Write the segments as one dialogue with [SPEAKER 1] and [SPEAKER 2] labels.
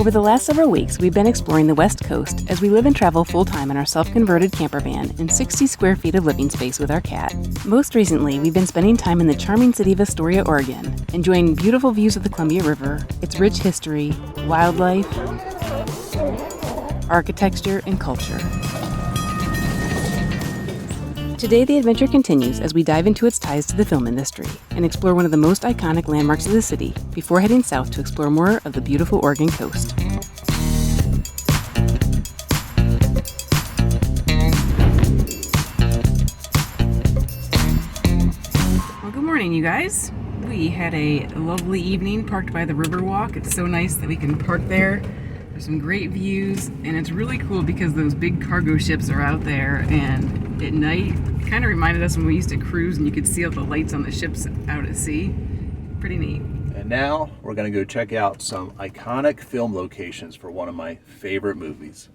[SPEAKER 1] Over the last several weeks, we've been exploring the West Coast as we live and travel full-time in our self-converted camper van in 60 square feet of living space with our cat. Most recently, we've been spending time in the charming city of Astoria, Oregon, enjoying beautiful views of the Columbia River, its rich history, wildlife, architecture, and culture. Today, the adventure continues as we dive into its ties to the film industry and explore one of the most iconic landmarks of the city before heading south to explore more of the beautiful Oregon coast. Well, good morning, you guys. We had a lovely evening parked by the Riverwalk. It's so nice that we can park there. There's some great views, and it's really cool because those big cargo ships are out there, and at night, it kind of reminded us when we used to cruise and you could see all the lights on the ships out at sea. Pretty neat.
[SPEAKER 2] And now we're going to go check out some iconic film locations for one of my favorite movies.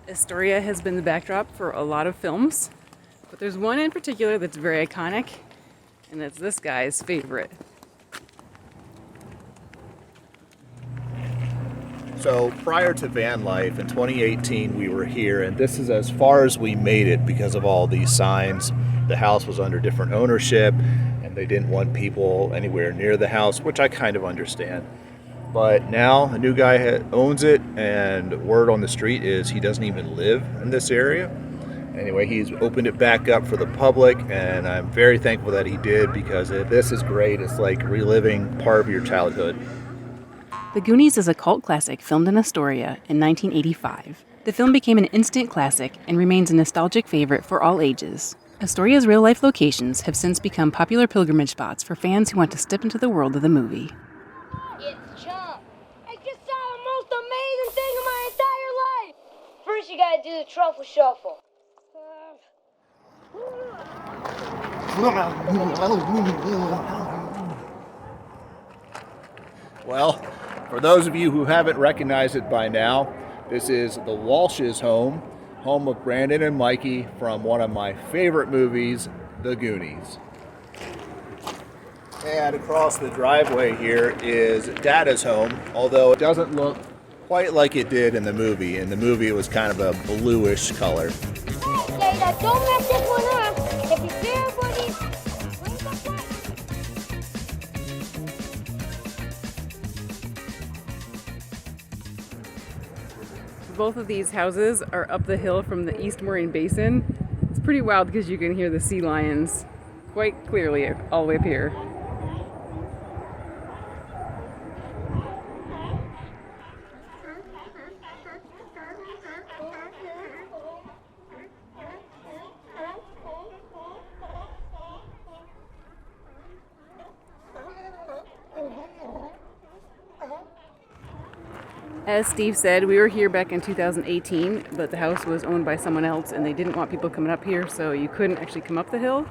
[SPEAKER 1] Astoria has been the backdrop for a lot of films, but there's one in particular that's very iconic, and that's this guy's favorite.
[SPEAKER 2] So prior to van life in 2018, we were here, and this is as far as we made it because of all these signs. The house was under different ownership, and they didn't want people anywhere near the house, which I kind of understand. But now a new guy owns it, and word on the street is he doesn't even live in this area. Anyway, he's opened it back up for the public, and I'm very thankful that he did because this is great. It's like reliving part of your childhood.
[SPEAKER 1] The Goonies is a cult classic filmed in Astoria in 1985. The film became an instant classic and remains a nostalgic favorite for all ages. Astoria's real-life locations have since become popular pilgrimage spots for fans who want to step into the world of the movie.
[SPEAKER 3] It's Chump. I just saw the most amazing thing in my entire life. First, you gotta do the truffle shuffle.
[SPEAKER 2] Well, for those of you who haven't recognized it by now, this is the Walsh's home of Brandon and Mikey from one of my favorite movies, The Goonies. And across the driveway here is Dada's home, although it doesn't look quite like it did in the movie. In the movie, it was kind of a bluish color.
[SPEAKER 3] Hey, Dada, don't mess this one up. If you care for these, bring the fun.
[SPEAKER 1] Both of these houses are up the hill from the East Moraine Basin. It's pretty wild because you can hear the sea lions quite clearly all the way up here. As Steve said, we were here back in 2018, but the house was owned by someone else and they didn't want people coming up here, so you couldn't actually come up the hill.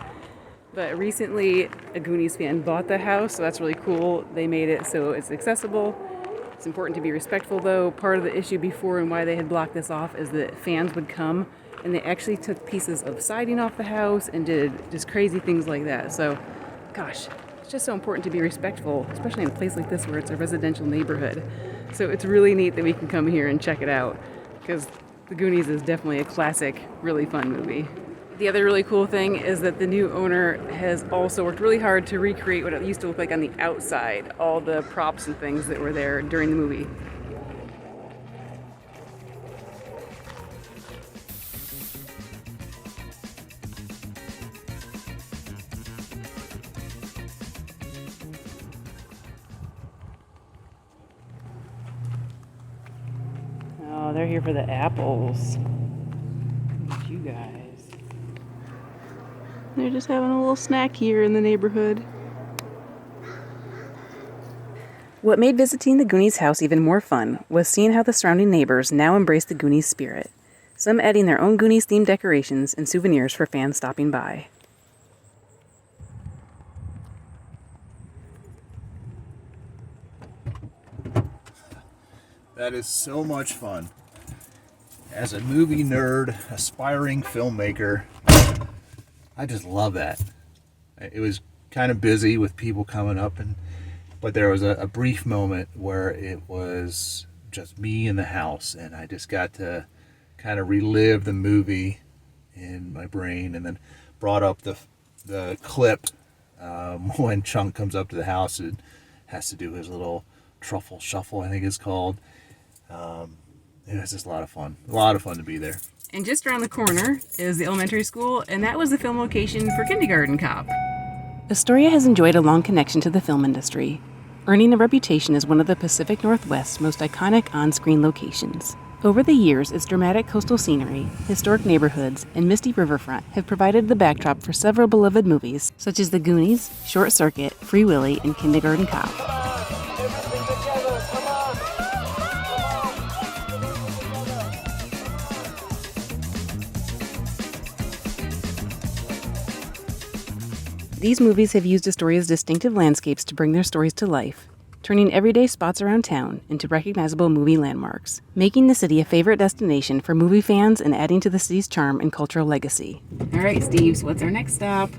[SPEAKER 1] But recently, a Goonies fan bought the house, so that's really cool. They made it so it's accessible. It's important to be respectful, though. Part of the issue before and why they had blocked this off is that fans would come and they actually took pieces of siding off the house and did just crazy things like that. So, gosh, it's just so important to be respectful, especially in a place like this where it's a residential neighborhood. So it's really neat that we can come here and check it out because The Goonies is definitely a classic, really fun movie. The other really cool thing is that the new owner has also worked really hard to recreate what it used to look like on the outside, all the props and things that were there during the movie. Oh, they're here for the apples. Look at you guys. They're just having a little snack here in the neighborhood. What made visiting the Goonies house even more fun was seeing how the surrounding neighbors now embrace the Goonies spirit, some adding their own Goonies-themed decorations and souvenirs for fans stopping by.
[SPEAKER 2] That is so much fun. As a movie nerd, aspiring filmmaker, I just love that. It was kind of busy with people coming up, but there was a brief moment where it was just me in the house, and I just got to kind of relive the movie in my brain, and then brought up the clip when Chunk comes up to the house and has to do his little truffle shuffle, I think it's called. It was just a lot of fun to be there.
[SPEAKER 1] And just around the corner is the elementary school, and that was the film location for Kindergarten Cop. Astoria has enjoyed a long connection to the film industry, earning a reputation as one of the Pacific Northwest's most iconic on-screen locations. Over the years, its dramatic coastal scenery, historic neighborhoods, and misty riverfront have provided the backdrop for several beloved movies, such as The Goonies, Short Circuit, Free Willy, and Kindergarten Cop. These movies have used Astoria's distinctive landscapes to bring their stories to life, turning everyday spots around town into recognizable movie landmarks, making the city a favorite destination for movie fans and adding to the city's charm and cultural legacy. All right, Steve, so what's our next stop?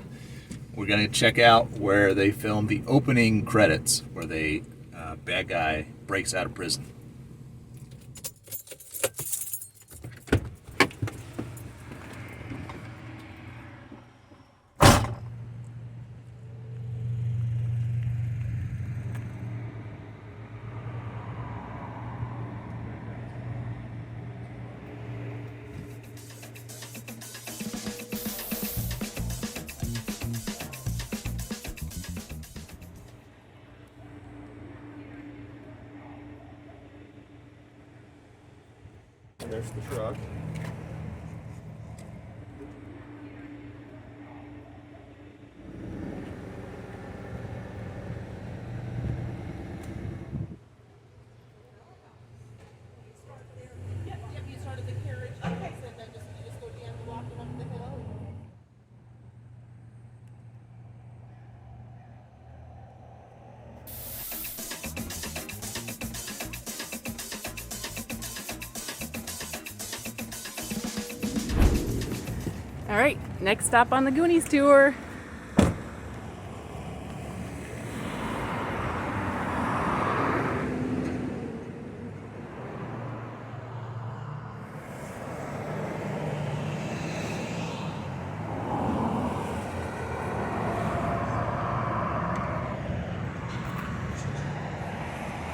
[SPEAKER 2] We're going to check out where they filmed the opening credits, where the bad guy breaks out of prison. There's the truck.
[SPEAKER 1] All right, next stop on the Goonies tour.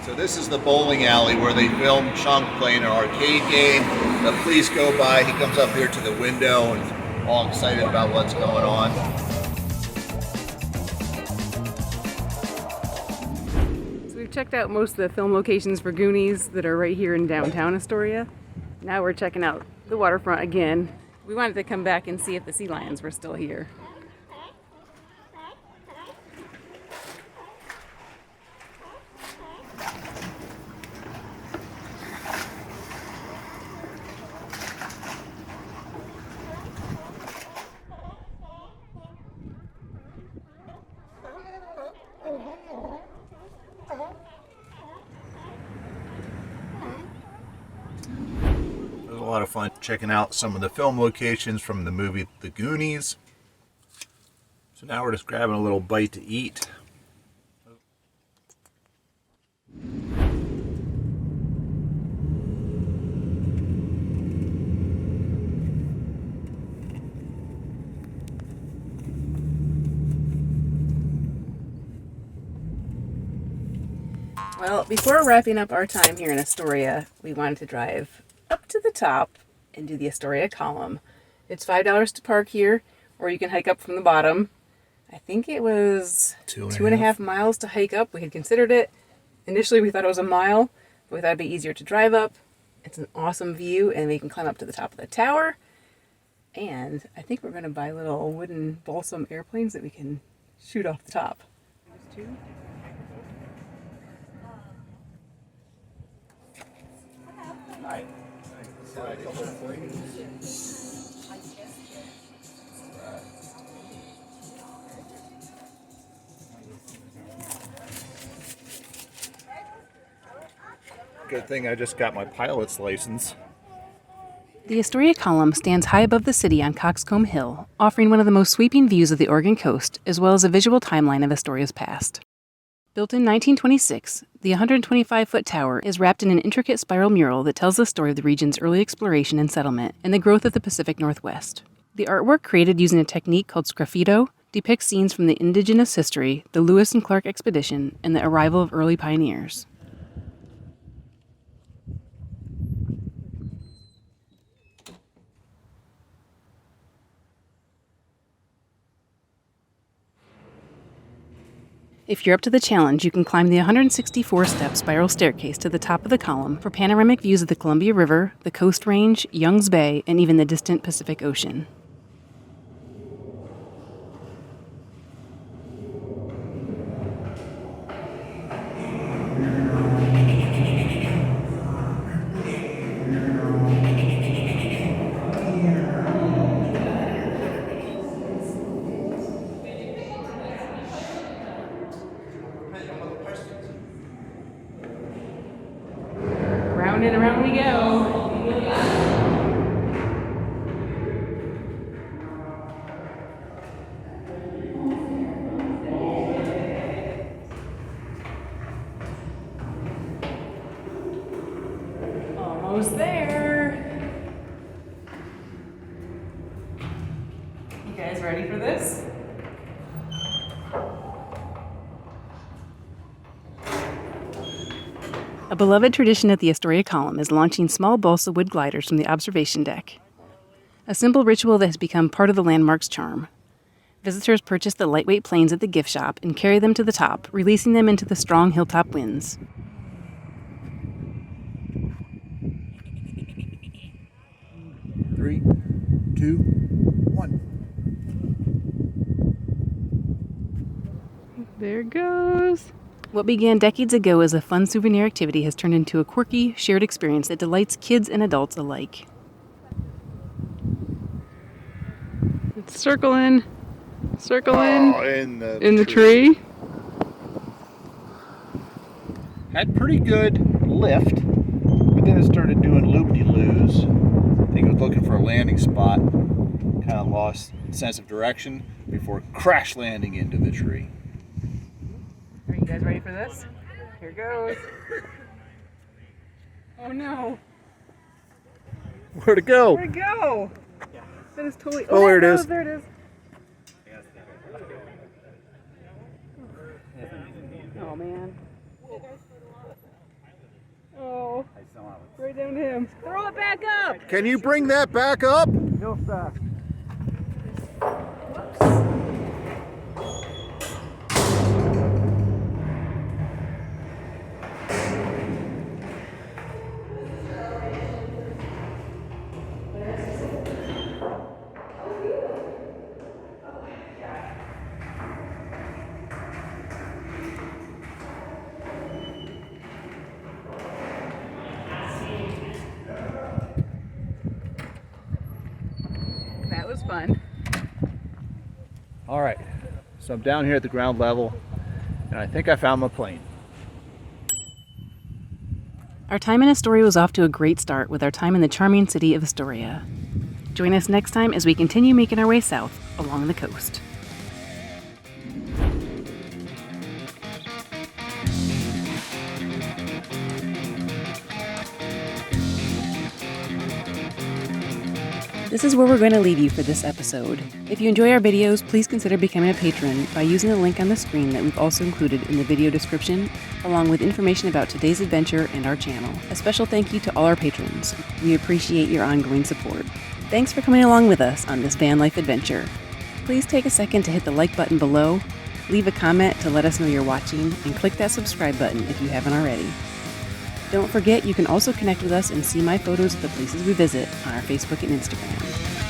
[SPEAKER 2] So this is the bowling alley where they filmed Chunk playing an arcade game. The police go by, he comes up here to the window and all excited about what's going on.
[SPEAKER 1] So we've checked out most of the film locations for Goonies that are right here in downtown Astoria. Now we're checking out the waterfront again. We wanted to come back and see if the sea lions were still here.
[SPEAKER 2] It was a lot of fun checking out some of the film locations from the movie The Goonies. So now we're just grabbing a little bite to eat.
[SPEAKER 1] Well, before wrapping up our time here in Astoria, we wanted to drive up to the top and do the Astoria column. It's $5 to park here, or you can hike up from the bottom. I think it was 2.5 miles to hike up. We had considered it. Initially, we thought it was a mile, but we thought it'd be easier to drive up. It's an awesome view, and we can climb up to the top of the tower. And I think we're going to buy little wooden balsam airplanes that we can shoot off the top. There's two.
[SPEAKER 2] Good thing I just got my pilot's license.
[SPEAKER 1] The Astoria Column stands high above the city on Coxcomb Hill, offering one of the most sweeping views of the Oregon coast, as well as a visual timeline of Astoria's past. Built in 1926, the 125-foot tower is wrapped in an intricate spiral mural that tells the story of the region's early exploration and settlement and the growth of the Pacific Northwest. The artwork, created using a technique called sgraffito, depicts scenes from the indigenous history, the Lewis and Clark expedition, and the arrival of early pioneers. If you're up to the challenge, you can climb the 164-step spiral staircase to the top of the column for panoramic views of the Columbia River, the Coast Range, Young's Bay, and even the distant Pacific Ocean. Round and around we go. Almost there. You guys ready for this? A beloved tradition at the Astoria column is launching small balsa wood gliders from the observation deck. A simple ritual that has become part of the landmark's charm. Visitors purchase the lightweight planes at the gift shop and carry them to the top, releasing them into the strong hilltop winds.
[SPEAKER 2] Three, two, one.
[SPEAKER 1] There it goes. What began decades ago as a fun souvenir activity has turned into a quirky, shared experience that delights kids and adults alike. It's circling. Circling.
[SPEAKER 2] Oh, in
[SPEAKER 1] the tree.
[SPEAKER 2] Had pretty good lift, but then it started doing loop-de-loos. I think it was looking for a landing spot. Kind of lost sense of direction before crash landing into the tree.
[SPEAKER 1] Are you guys ready for this? Here goes. Oh no.
[SPEAKER 2] Where'd it go?
[SPEAKER 1] Where'd it go? That is totally.
[SPEAKER 2] Oh, there it is.
[SPEAKER 1] There it is. Oh man. Oh. Right down to him. Throw it back up.
[SPEAKER 2] Can you bring that back up?
[SPEAKER 1] No stuff. That was fun.
[SPEAKER 2] All right, so I'm down here at the ground level, and I think I found my plane.
[SPEAKER 1] Our time in Astoria was off to a great start with our time in the charming city of Astoria. Join us next time as we continue making our way south along the coast. This is where we're going to leave you for this episode. If you enjoy our videos, please consider becoming a patron by using the link on the screen that we've also included in the video description, along with information about today's adventure and our channel. A special thank you to all our patrons. We appreciate your ongoing support. Thanks for coming along with us on this van life adventure. Please take a second to hit the like button below, leave a comment to let us know you're watching, and click that subscribe button if you haven't already. Don't forget, you can also connect with us and see my photos of the places we visit on our Facebook and Instagram.